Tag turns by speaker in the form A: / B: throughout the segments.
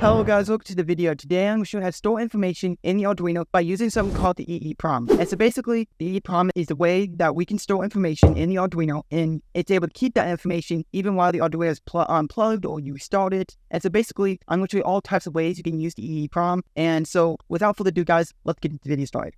A: Hello guys, welcome to the video. Today I'm going to show you how to store information in the Arduino by using something called the EEPROM. And so basically, the EEPROM is the way that we can store information in the Arduino, and it's able to keep that information even while the Arduino is unplugged or you restart it. And so basically, I'm going to show you all types of ways you can use the EEPROM. And so without further ado guys, let's get the video started.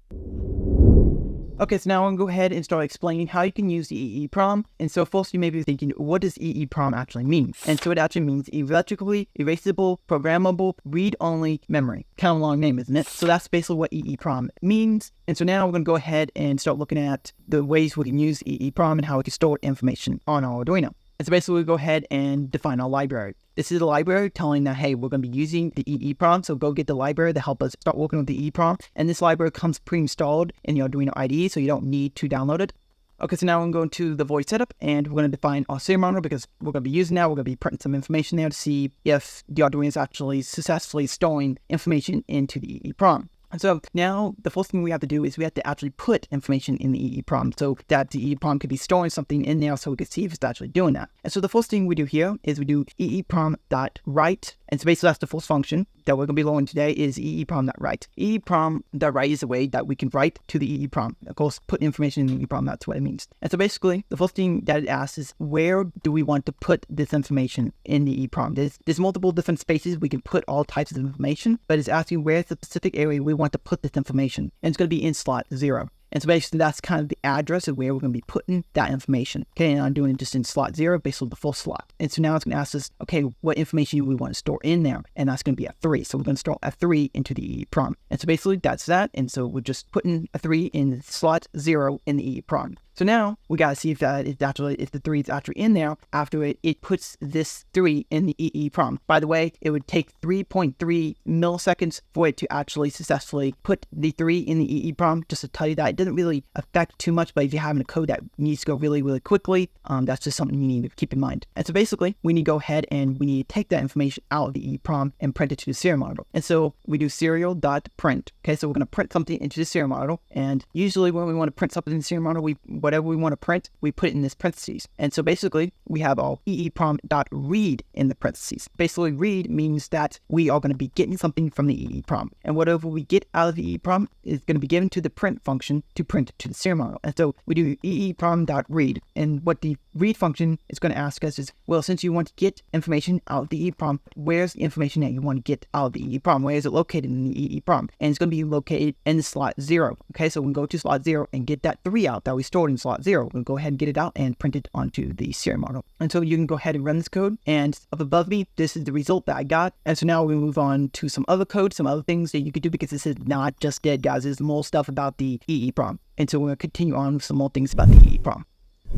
A: Okay, so now I'm going to go ahead and start explaining how you can use the EEPROM. And so first you may be thinking, what does EEPROM actually mean? And so it actually means electrically erasable, programmable, read-only memory. Kind of a long name, isn't it? So that's basically what EEPROM means. And so now we're going to go ahead and start looking at the ways we can use EEPROM and how we can store information on our Arduino. And so basically we go ahead and define our library. This is a library telling that, hey, we're going to be using the EEPROM, so go get the library to help us start working with the EEPROM. And this library comes pre-installed in the Arduino IDE, so you don't need to download it. Okay, so now I'm going to the void setup, and we're going to define our serial monitor because we're going to be using that. We're going to be putting some information there to see if the Arduino is actually successfully storing information into the EEPROM. And so now the first thing we have to do is we have to actually put information in the EEPROM so that the EEPROM could be storing something in there so we could see if it's actually doing that. And so the first thing we do here is we do eeprom.write. And so basically that's the first function that we're going to be learning today is eeprom.write. eeprom.write is a way that we can write to the EEPROM. Of course, put information in the EEPROM, that's what it means. And so basically the first thing that it asks is where do we want to put this information in the EEPROM? There's multiple different spaces we can put all types of information, but it's asking where's the specific area we want to put this information. And it's going to be in slot 0. And so basically that's kind of the address of where we're going to be putting that information. Okay, and I'm doing it just in slot 0, basically the full slot. And so now it's going to ask us, okay, what information we want to store in there? And that's going to be a 3. So we're going to store a 3 into the EEPROM. And so basically that's that. And so we're just putting a 3 in slot 0 in the EEPROM. So now we got to see if the 3 is actually in there. After it puts this 3 in the EEPROM. By the way, it would take 3.3 milliseconds for it to actually successfully put the 3 in the EEPROM. Just to tell you that it doesn't really affect too much, but if you're having a code that needs to go really, really quickly, that's just something you need to keep in mind. And so basically, we need to go ahead and we need to take that information out of the EEPROM and print it to the serial module. And so we do serial.print. Okay, so we're going to print something into the serial module. And usually when we want to print something in the serial module, whatever we want to print, we put it in this parentheses. And so basically, we have our eeprom.read in the parentheses. Basically, read means that we are going to be getting something from the EEPROM. And whatever we get out of the EEPROM is going to be given to the print function to print to the serial module. And so we do eeprom.read. And what the read function is going to ask us is, well, since you want to get information out of the EEPROM, where's the information that you want to get out of the EEPROM? Where is it located in the EEPROM? And it's going to be located in slot 0. Okay, so we can go to slot 0 and get that 3 out that we stored in slot 0. We'll go ahead and get it out and print it onto the serial module. And so you can go ahead and run this code. And up above me, this is the result that I got. And so now we move on to some other code, some other things that you could do because this is not just dead, guys. There's more stuff about the EEPROM. And so we're going to continue on with some more things about the EEPROM.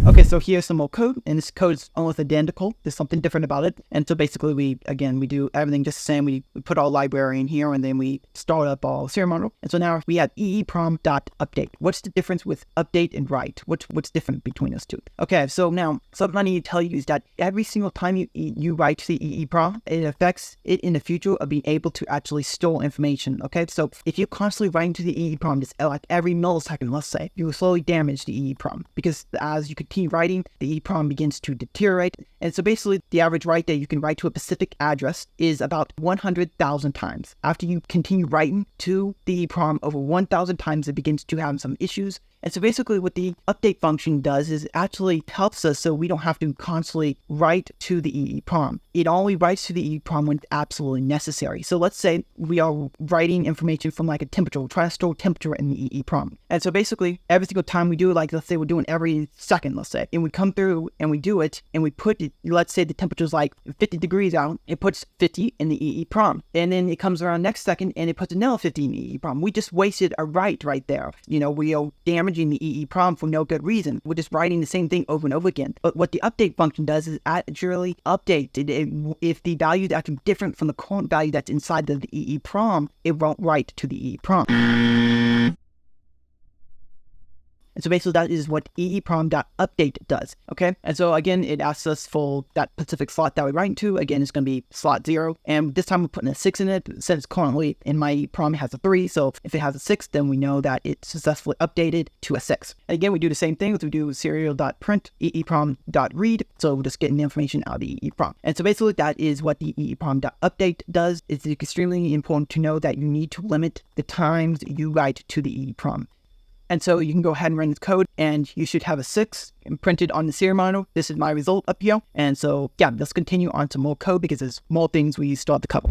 A: Okay, so here's some more code, and this code is almost identical. There's something different about it. And so basically we do everything just the same. We put our library in here, and then we start up our serial module. And so now we have eeprom.update. What's the difference with update and write? What's different between those two? Okay, so now something I need to tell you is that every single time you write to the EEPROM, it affects it in the future of being able to actually store information. Okay, so if you're constantly writing to the EEPROM, just like every millisecond, let's say, you will slowly damage the EEPROM because as you continue writing, the EEPROM begins to deteriorate. And so basically the average write that you can write to a specific address is about 100,000 times. After you continue writing to the EEPROM over 1,000 times, it begins to have some issues. And so basically what the update function does is it actually helps us so we don't have to constantly write to the EEPROM. It only writes to the EEPROM when it's absolutely necessary. So let's say we are writing information from like a temperature. We're trying to store temperature in the EEPROM. And so basically every single time we do it, like let's say we're doing every second, let's say, and we come through and we do it and we put it, let's say the temperature is like 50 degrees out, it puts 50 in the EEPROM. And then it comes around next second and it puts another 50 in the EEPROM. We just wasted a write right there. You know, we are damaging the EEPROM for no good reason. We're just writing the same thing over and over again. But what the update function does is actually update it. If the value is actually different from the current value that's inside the EEPROM, it won't write to the EEPROM. And so basically that is what eeprom.update does, okay? And so again, it asks us for that specific slot that we write into. Again, it's going to be slot 0. And this time we're putting a 6 in it. Since currently in my EEPROM it has a 3, so if it has a 6, then we know that it's successfully updated to a 6. And again, we do the same thing as we do serial.print eeprom.read. So we're just getting the information out of the EEPROM. And so basically that is what the eeprom.update does. It's extremely important to know that you need to limit the times you write to the EEPROM. And so you can go ahead and run this code, and you should have a 6 printed on the serial monitor. This is my result up here. And so yeah, let's continue on to more code because there's more things we still have to cover.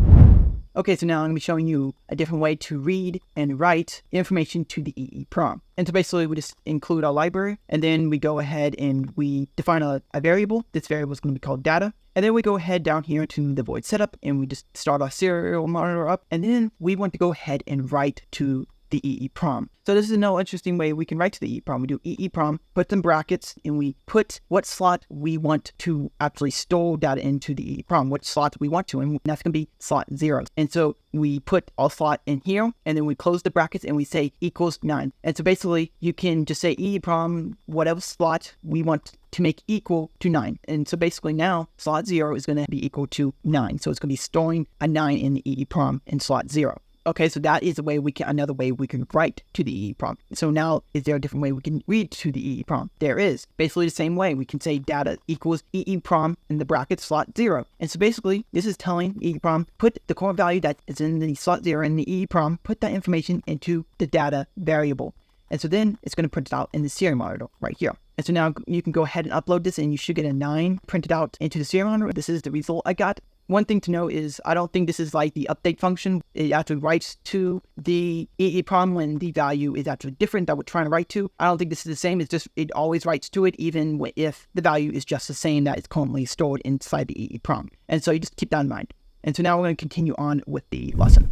A: Okay, so now I'm going to be showing you a different way to read and write information to the EEPROM. And so basically we just include our library, and then we go ahead and we define a variable. This variable is going to be called data. And then we go ahead down here to the void setup, and we just start our serial monitor up. And then we want to go ahead and write to the EEPROM. So this is another interesting way we can write to the EEPROM. We do EEPROM, put some brackets, and we put what slot we want to actually store data into the EEPROM, what slot we want to, and that's going to be slot 0. And so we put our slot in here, and then we close the brackets, and we say equals 9. And so basically, you can just say EEPROM, whatever slot we want to make equal to 9. And so basically now, slot 0 is going to be equal to 9. So it's going to be storing a 9 in the EEPROM in slot 0. Okay, so that is another way we can write to the EEPROM. So now, is there a different way we can read to the EEPROM? There is. Basically the same way. We can say data equals EEPROM in the bracket slot 0. And so basically, this is telling EEPROM, put the core value that is in the slot 0 in the EEPROM, put that information into the data variable. And so then it's going to print it out in the serial monitor right here. And so now you can go ahead and upload this, and you should get a 9 printed out into the serial monitor. This is the result I got. One thing to know is I don't think this is like the update function. It actually writes to the EEPROM when the value is actually different that we're trying to write to. I don't think this is the same. It's just it always writes to it even if the value is just the same that is currently stored inside the EEPROM. And so you just keep that in mind. And so now we're going to continue on with the lesson.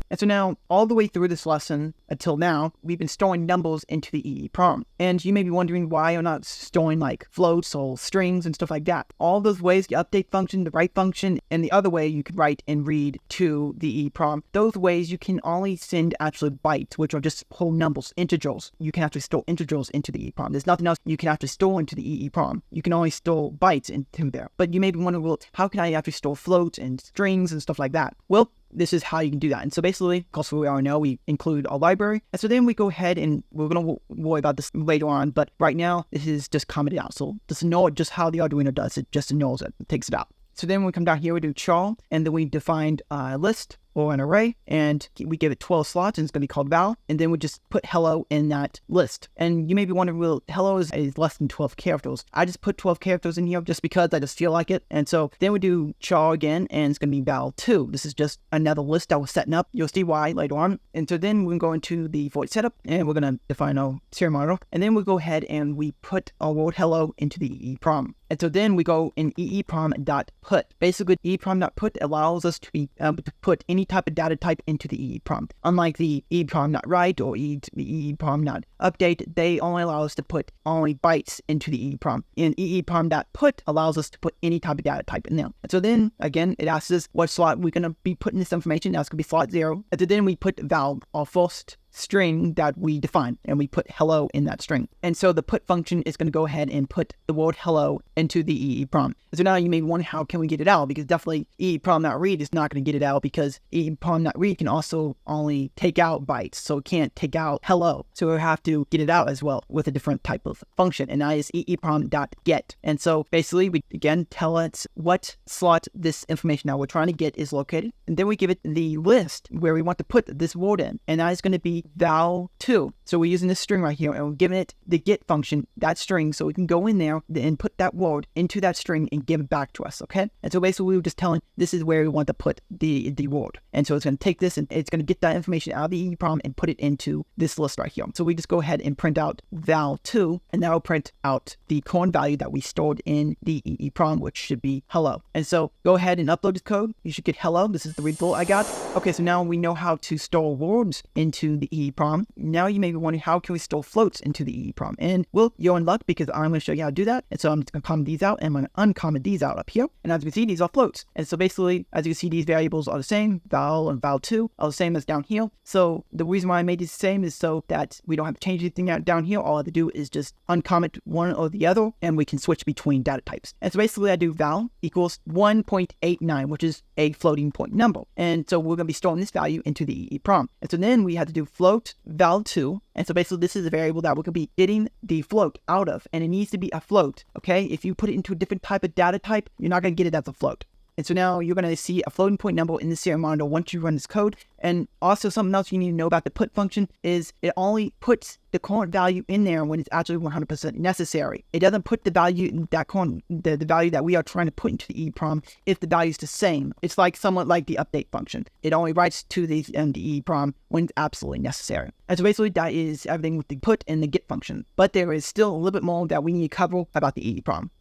A: And so now, all the way through this lesson until now, we've been storing numbers into the EEPROM. And you may be wondering why you're not storing like floats or strings and stuff like that. All those ways, the update function, the write function, and the other way you could write and read to the EEPROM, those ways you can only send actually bytes, which are just whole numbers, integers. You can actually store integers into the EEPROM. There's nothing else you can actually store into the EEPROM. You can only store bytes into there. But you may be wondering, well, how can I actually store floats and strings and stuff like that? Well, this is how you can do that. And so basically, of course, we already know we include our library. And so then we go ahead and we're going to worry about this later on. But right now, this is just commented out. So just ignore just how the Arduino does it. Just ignores it. It takes it out. So then we come down here, we do char, and then we defined a list or an array, and we give it 12 slots, and it's going to be called val, and then we just put hello in that list. And you may be wondering, well, hello is less than 12 characters. I just put 12 characters in here just because I just feel like it. And so then we do char again, and it's going to be val2. This is just another list that we're setting up. You'll see why later on. And so then we're going to go into the void setup, and we're going to define our serial monitor, and then we'll go ahead and we put our word hello into the EEPROM. And so then we go in eeprom.put. Basically, eeprom.put allows us to be able to put any type of data type into the EEPROM. Unlike the eeprom.write or eeprom.update, they only allow us to put only bytes into the EEPROM. And eeprom.put allows us to put any type of data type in there. And so then, again, it asks us what slot we're going to be putting this information. That's going to be slot 0. And so then we put val, our first string that we define, and we put hello in that string. And so the put function is going to go ahead and put the word hello into the EEPROM. And so now you may wonder, how can we get it out? Because definitely eeprom.read is not going to get it out, because eeprom.read can also only take out bytes, so it can't take out hello. So we have to get it out as well with a different type of function, and that is eeprom.get. And so basically we again tell it what slot this information that we're trying to get is located, and then we give it the list where we want to put this word in, and that is going to be val2. So we're using this string right here, and we're giving it the get function, that string, so we can go in there and put that word into that string and give it back to us, okay? And so basically we were just telling this is where we want to put the word. And so it's going to take this and it's going to get that information out of the EEPROM and put it into this list right here. So we just go ahead and print out val2, and that will print out the current value that we stored in the EEPROM, which should be hello. And so go ahead and upload this code. You should get hello. This is the result I got. Okay, so now we know how to store words into the EEPROM. Now you may be wondering, how can we store floats into the EEPROM? And well, you're in luck, because I'm going to show you how to do that. And so I'm just going to comment these out, and I'm going to uncomment these out up here. And as you can see, these are floats. And so basically, as you can see, these variables are the same. Val and val2 are the same as down here. So the reason why I made these the same is so that we don't have to change anything out down here. All I have to do is just uncomment one or the other, and we can switch between data types. And so basically, I do val equals 1.89, which is a floating point number. And so we're going to be storing this value into the EEPROM. And so then we have to do float val2. And so basically, this is a variable that we're going to be getting the float out of, and it needs to be a float. Okay, if you put it into a different type of data type, you're not going to get it as a float. And so now you're going to see a floating point number in the serial monitor once you run this code. And also, something else you need to know about the put function is it only puts the current value in there when it's actually 100% necessary. It doesn't put the value that the value that we are trying to put into the EEPROM if the value is the same. It's like somewhat like the update function. It only writes to the EEPROM when it's absolutely necessary. And so basically, that is everything with the put and the get function. But there is still a little bit more that we need to cover about the EEPROM.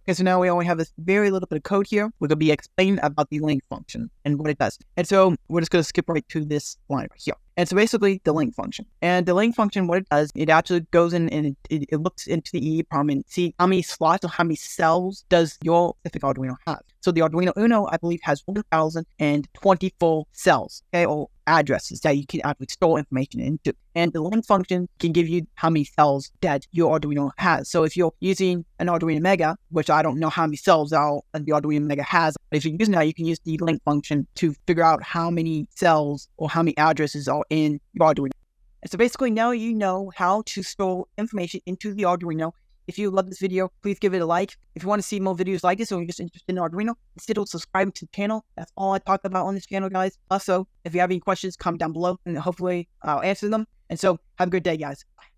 A: Okay, so now we only have this very little bit of code here. We're going to be explaining about the length function and what it does. And so we're just going to skip right to this line right here. And so basically, the length function. And the length function, what it does, it actually goes in and it looks into the EEPROM and see how many slots or how many cells does your specific Arduino have. So the Arduino Uno, I believe, has 1,024 cells, okay, or addresses that you can actually store information into. And the length function can give you how many cells that your Arduino has. So if you're using an Arduino Mega, which I don't know how many cells the Arduino Mega has, but if you're using that, you can use the length function to figure out how many cells or how many addresses are in your Arduino. And so basically, now you know how to store information into the Arduino. If you love this video, please give it a like. If you want to see more videos like this, or you're just interested in Arduino, consider subscribing to the channel. That's all I talk about on this channel, guys. Also, if you have any questions, comment down below, and hopefully I'll answer them. And so, have a good day, guys. Bye.